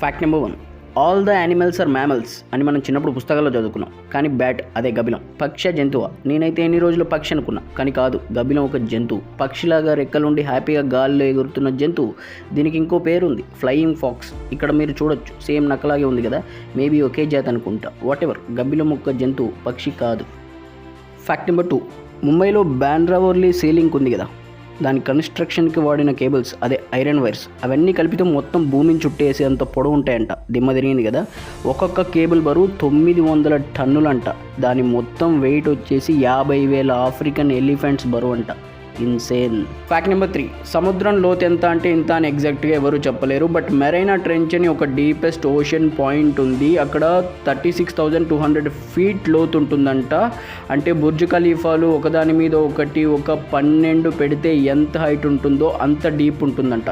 Fact number 1, all the animals are mammals అని మనం చిన్నప్పుడు పుస్తకాల్లో చదువుకున్నాం. కానీ బ్యాట్ అదే గబ్బిలం. పక్షి జంతువా? నేనైతే ఎన్ని రోజులు పక్షి అనుకున్నా, కానీ కాదు, గబ్బిలం ఒక జంతువు. పక్షిలాగా రెక్కలుండి హ్యాపీగా గాల్లో ఎగురుతున్న జంతువు. దీనికి ఇంకో పేరు ఉంది, ఫ్లయింగ్ ఫాక్స్. ఇక్కడ మీరు చూడొచ్చు, సేమ్ నక్కలాగే ఉంది కదా, మేబీ ఒకే జాతి అనుకుంటా. వాట్ ఎవర్, గబ్బిలం ఒక జంతువు, పక్షి కాదు. ఫ్యాక్ట్ నెంబర్ 2, ముంబైలో బాండ్రావర్లీ సీలింగ్ ఉంది కదా, దాని కన్స్ట్రక్షన్కి వాడిన కేబుల్స్, అదే ఐరన్ వైర్స్, అవన్నీ కలిపితే మొత్తం భూమిని చుట్టేసి అంత పొడవు ఉంటాయంట. దిమ్మ తిరిగింది కదా. ఒక్కొక్క కేబుల్ బరువు 900 టన్నులంట. దాని మొత్తం వెయిట్ వచ్చేసి 50,000 ఆఫ్రికన్ ఎలిఫెంట్స్ బరువు అంట. ఇన్సేన్. ఫ్యాక్ట్ నెంబర్ 3, సముద్రం లోతు ఎంత అంటే ఇంత అని ఎగ్జాక్ట్గా ఎవరు చెప్పలేరు. బట్ మెరైనా ట్రెంచ్ అని ఒక డీపెస్ట్ ఓషన్ పాయింట్ ఉంది. అక్కడ 36,200 ఫీట్ లోతు ఉంటుందంట. అంటే బుర్జ్ ఖలీఫాలు ఒకదాని మీద ఒకటి ఒక 12 పెడితే ఎంత హైట్ ఉంటుందో అంత డీప్ ఉంటుందంట.